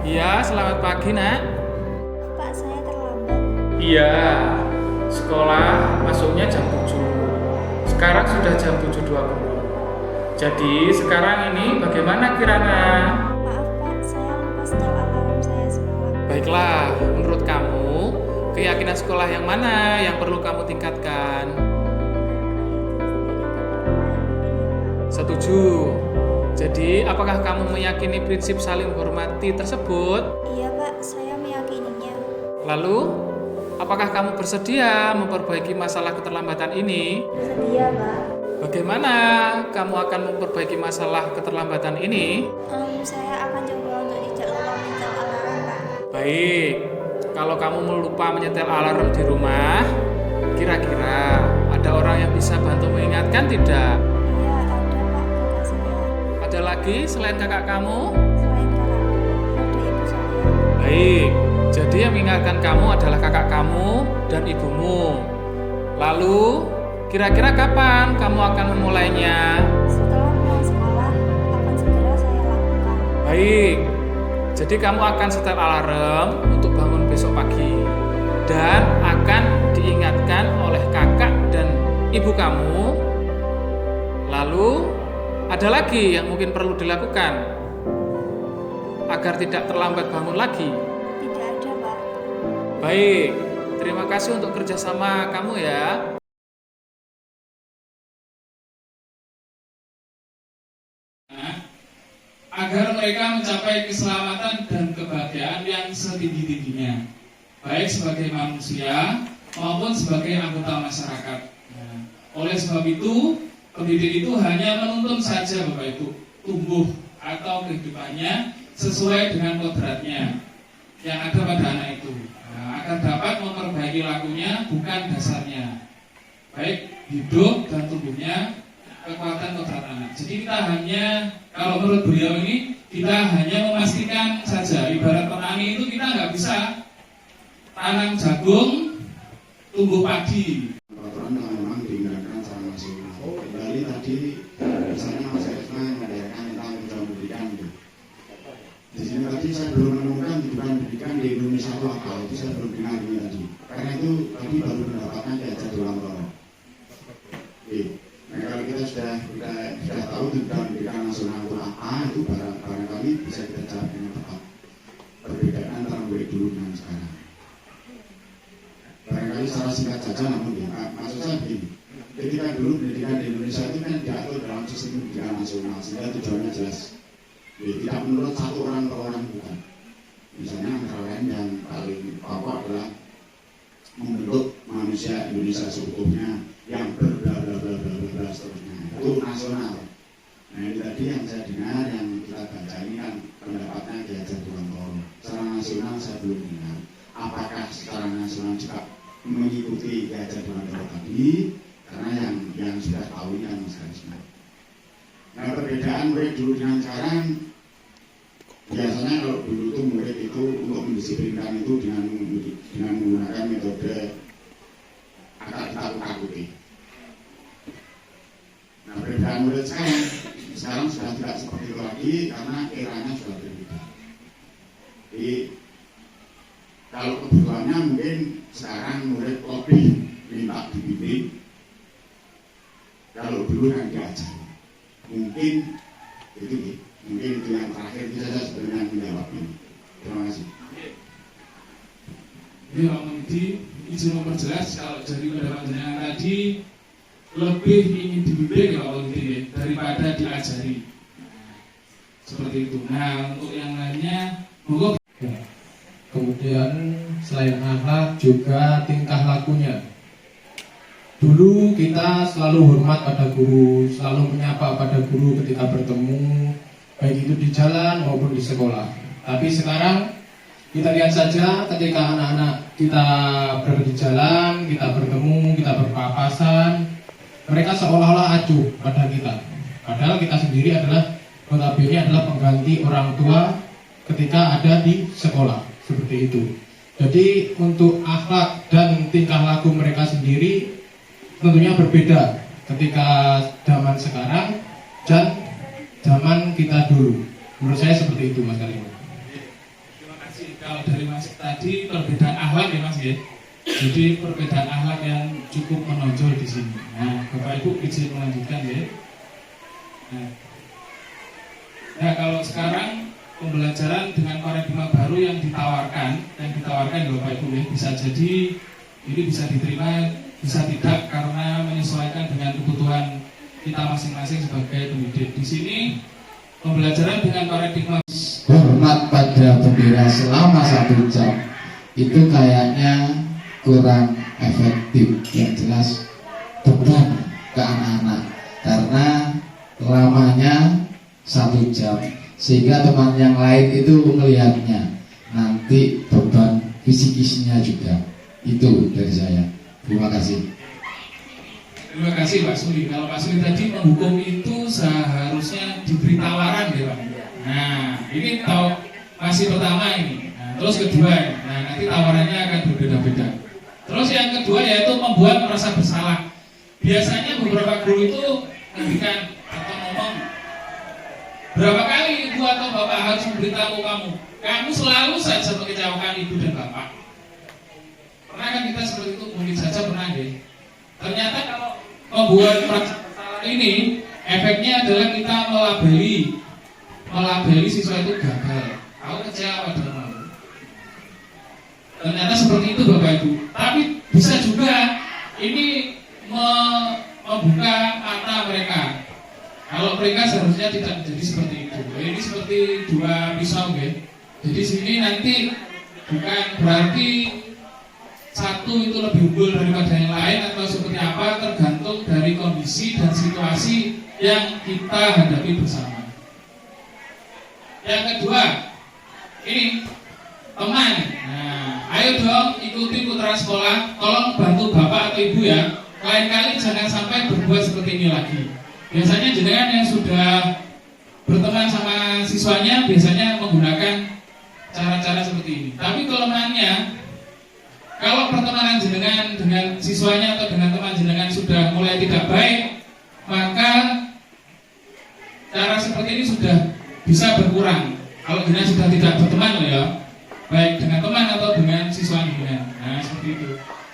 Iya, selamat pagi, Nak. Pak, saya terlambat. Iya, sekolah masuknya jam 7. Sekarang sudah jam 7.20. Jadi, sekarang ini bagaimana Kirana? Maaf Pak, saya lupa setel alarm saya sekolah. Baiklah, menurut kamu, keyakinan sekolah yang mana yang perlu kamu tingkatkan? Setuju. Jadi, apakah kamu meyakini prinsip saling menghormati tersebut? Iya Pak, saya meyakininya. Lalu, apakah kamu bersedia memperbaiki masalah keterlambatan ini? Sedia Pak. Bagaimana kamu akan memperbaiki masalah keterlambatan ini? Saya akan coba untuk tidak lupa menyetel alarm Pak. Baik, kalau kamu lupa menyetel alarm di rumah, kira-kira ada orang yang bisa bantu mengingatkan tidak? Iya ada Pak, kakak saya. Ada lagi selain kakak kamu? Selain kakakku, ada ibu saya. Baik, jadi yang mengingatkan kamu adalah kakak kamu dan ibumu. Lalu, kira-kira kapan kamu akan memulainya? Setelah pulang sekolah, akan segera saya lakukan. Baik, jadi kamu akan setel alarm untuk bangun besok pagi dan akan diingatkan oleh kakak dan ibu kamu. Lalu, ada lagi yang mungkin perlu dilakukan agar tidak terlambat bangun lagi. Tidak ada Pak. Baik, terima kasih untuk kerjasama kamu ya. Agar mereka mencapai keselamatan dan kebahagiaan yang setinggi-tingginya, baik sebagai manusia maupun sebagai anggota masyarakat. Nah, oleh sebab itu, pendidik itu hanya menuntun saja Bapak Ibu tumbuh atau kehidupannya sesuai dengan kodratnya yang ada pada anak itu, agar dapat memperbaiki lakunya bukan dasarnya, baik hidup dan tumbuhnya kekuatan kodrat anak. Jadi kita hanya, kalau menurut beliau ini, kita hanya memastikan saja. Ibarat petani itu kita nggak bisa tanam jagung tumbuh padi. Peraturan memang dihindarkan secara nasional. Kembali tadi misalnya Mas Esma menyampaikan tentang program pendidikan itu. Di sini tadi saya belum menemukan tujuan pendidikan di Indonesia itu apa, itu saya belum dengar ini tadi. Karena itu tadi baru mendapatkan kayak jadwal tol. Nah kalau kita sudah tahu tujuan pendidikan nasional itu apa, itu barangkali bisa kita jawab dengan tepat. Perbedaan antara mulai dulu dengan sekarang. Barangkali secara singkat saja, namun ya, maksud saya begini, ketika dulu pendidikan di Indonesia itu kan diatur dalam sistem pendidikan nasional, sehingga tujuannya jelas. Tidak menurut satu orang per orang, bukan. Misalnya antara lain yang paling pokok adalah membentuk manusia Indonesia seutuhnya yang berbla seterusnya. Itu nasional. Nah ini tadi yang saya dengar, yang kita baca ini kan pendapatnya Kiai Jatuhan Toro. Secara nasional saya belum dengar. Apakah secara nasional juga mengikuti Kiai Jatuhan Toro tadi? Karena yang sudah tahu ini kan Mas Karisma. Nah perbedaan murid dulu dengan sekarang, biasanya kalau dulu itu murid itu untuk mendisiplinkan itu dengan menggunakan metode akar ditakut-takuti. Nah perbedaan murid sekarang sudah tidak seperti itu lagi karena eranya sudah berbeda. Jadi kalau kebutuhannya mungkin sekarang murid lebih minta dibimbing, kalau dulu kan diajar. Mungkin itu yang terakhir, itu saja sebenarnya menjawab ini. Terima kasih. Ini Pak Medi izin memperjelas kalau dari pendapat jenengan tadi lebih ingin dibimbing ya Pak Medi daripada diajari. Seperti itu. Nah untuk yang lainnya, monggo. Kemudian selain akhlak juga tingkah lakunya. Dulu kita selalu hormat pada guru, selalu menyapa pada guru ketika bertemu, baik itu di jalan maupun di sekolah. Tapi sekarang kita lihat saja ketika anak-anak kita berada di jalan, kita bertemu, kita berpapasan, mereka seolah-olah acuh pada kita. Padahal kita sendiri notabene adalah pengganti orang tua ketika ada di sekolah, seperti itu. Jadi untuk akhlak dan tingkah laku mereka sendiri tentunya berbeda ketika zaman sekarang dan zaman kita dulu. Menurut saya seperti itu Mas Karim. Kalau dari Mas tadi perbedaan akhlak ya Mas ya. Jadi perbedaan akhlak yang cukup menonjol di sini. Nah, Bapak Ibu izin melanjutkan ya. Nah, kalau sekarang pembelajaran dengan paradigma baru yang ditawarkan ya Bapak Ibu ya, bisa jadi ini bisa diterima, bisa tidak karena menyesuaikan dengan kebutuhan kita masing-masing sebagai pendidik. Di sini pembelajaran dengan paradigma hormat pada bendera selama 1 jam itu kayaknya kurang efektif. Yang jelas beban ke anak-anak karena lamanya 1 jam, sehingga teman yang lain itu melihatnya nanti beban fisikisnya juga. Itu dari saya. Terima kasih. Terima kasih Pak Suli. Kalau Pak Suli tadi menghukum itu seharusnya diberi tawaran ya Pak. Nah, ini masih pertama ini. Nah, terus kedua, nah nanti tawarannya akan berbeda-beda. Terus yang kedua yaitu membuat merasa bersalah. Biasanya beberapa guru itu memberikan atau ngomong, berapa kali ibu atau bapak harus memberitahu kamu selalu saja mengecewakan ibu dan bapak. Pernah kan kita seperti itu? Mungkin saja pernah deh. Ternyata kalau membuat merasa bersalah ini efeknya adalah kita melabeli siswa itu gagal. Aku kecewa dengan kamu. Ternyata seperti itu Bapak Ibu. Tapi bisa juga ini membuka mata mereka. Kalau mereka seharusnya tidak menjadi seperti itu. Ini seperti dua pisau, ya. Jadi sini nanti bukan berarti satu itu lebih unggul daripada yang lain atau seperti apa, tergantung dari kondisi dan situasi yang kita hadapi bersama. Yang kedua, ini teman. Nah, ayo dong ikuti putra sekolah, tolong bantu bapak atau ibu ya. Lain kali jangan sampai berbuat seperti ini lagi. Biasanya jenengan yang sudah berteman sama siswanya biasanya menggunakan cara-cara seperti ini. Tapi kelemahannya, kalau pertemanan jenengan dengan siswanya atau dengan teman jenengan sudah mulai tidak baik, maka cara seperti ini sudah bisa berkurang. Kalau jenengan sudah tidak berteman loh ya, baik dengan teman atau dengan siswa jenengan. Nah seperti itu.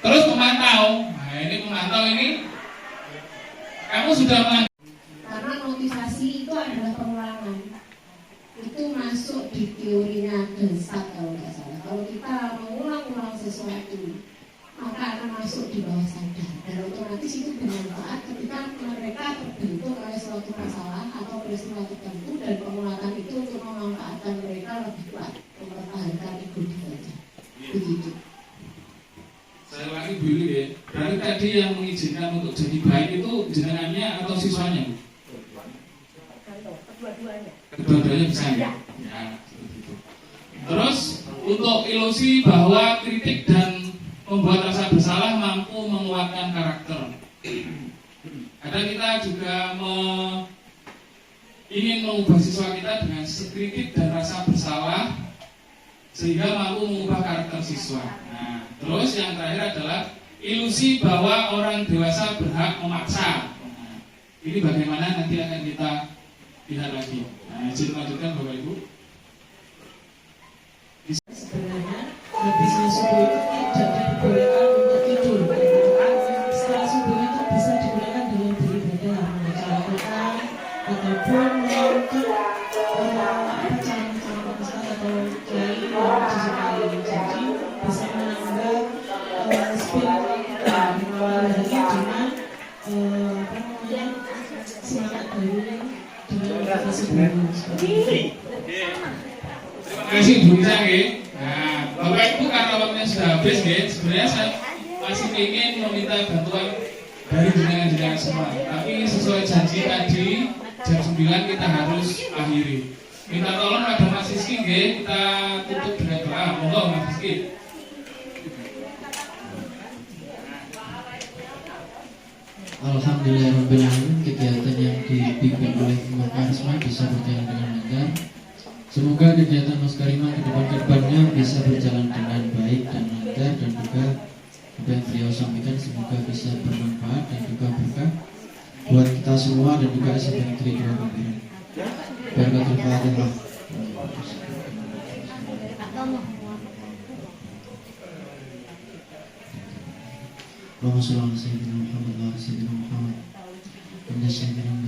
Terus memantau. Nah ini memantau ini, kamu sudah karena motivasi itu adalah pengulangan. Itu masuk di teorinya Gestalt kalau nggak salah. Kalau kita mengulang-ulang sesuatu, maka akan masuk di bawah sadar dan otomatis itu bermanfaat ketika mereka terbentuk oleh suatu masalah atau peristiwa tertentu dan pengulangan itu untuk memanfaatkan mereka lebih kuat, mempertahankan ego diri. Begitu. Saya lagi dulu ya. Berarti tadi yang mengizinkan untuk jadi baik itu jenengannya atau siswanya? Kedua-duanya. Kedua-duanya bisa ya? Ya, seperti itu. Terus untuk ilusi bahwa kritik dan membuat rasa bersalah mampu menguatkan karakter. Kadang kita juga ingin mengubah siswa kita dengan kritik dan rasa bersalah sehingga mampu mengubah karakter siswa. Nah, terus yang terakhir adalah ilusi bahwa orang dewasa berhak memaksa. Nah, ini bagaimana nanti akan kita lihat lagi. Nah, izin lanjutkan Bapak Ibu. Sebenarnya habisnya subuh itu tidak dibolehkan untuk tidur. Setelah subuh itu bisa digunakan dengan beribadah, membaca Al-Quran ataupun menonton acara-acara ustaz atau kiai yang disukai. Jadi bisa menambah spiritual kita mengawali hari dengan semangat baru dengan motivasi baru. Terima kasih Bu Isa nggih. Nah, Bapak Ibu karena waktunya sudah habis nggih, sebenarnya saya masih ingin meminta bantuan dari jenengan semua. Tapi sesuai janji tadi jam 9 kita harus akhiri. Minta tolong pada Mas Rizky nggih, kita tutup dengan doa. Monggo Mas Rizky. Alhamdulillahirrahmanirrahim, kegiatan yang dipimpin oleh Ibu Karisma bisa berjalan dengan lancar. Semoga kegiatan Mas Karimah kedepannya bisa berjalan dengan baik dan lancar, dan juga apa yang beliau sampaikan semoga bisa bermanfaat dan juga berkah buat kita semua dan juga sebagai kedua pimpinan. Barakatullahi wabarakatuh. Allahumma shalli ala sayyidina Muhammad wa ala sayyidina Muhammad. Inna syai'an